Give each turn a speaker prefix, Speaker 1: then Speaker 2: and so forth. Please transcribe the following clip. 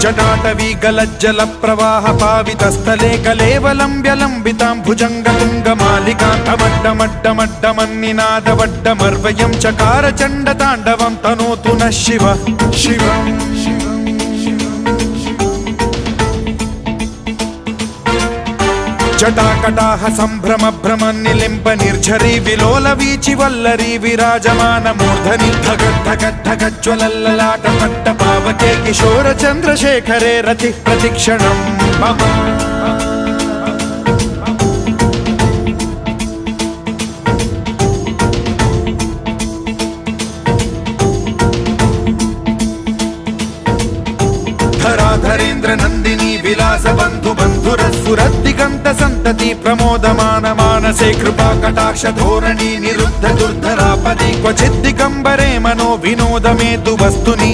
Speaker 1: जटाटवी गलज्जल प्रवाह पावितस्थले कलेवलम्ब्यलम्बितां भुजङ्गतुङ्गमालिकान्तमड्डमड्डमड्डमन्निनादवड्डमर्वयं चकार चण्डताण्डवं तनोतु नः शिव शिवम् जटाकटाह सम्भ्रम भ्रम निलिम्ब निर्झरी विलोल वीचि वल्लरी विराजमान मूर्धनि धगद्धगद्धगज्ज्वलल्ललाट पट्ट पावके किशोर चन्द्रशेखरे रतिः प्रतिक्षणं मम धराधरेन्द्र नन्दिनी विलास बन्धु बन्धुरस्फुरद्दिगन्त सन्तति प्रमोदमान मानसे कृपा कटाक्ष धोरणी निरुद्ध दुर्धरापदि क्वचिद् दिगम्बरे मनो विनोदमेतु वस्तुनि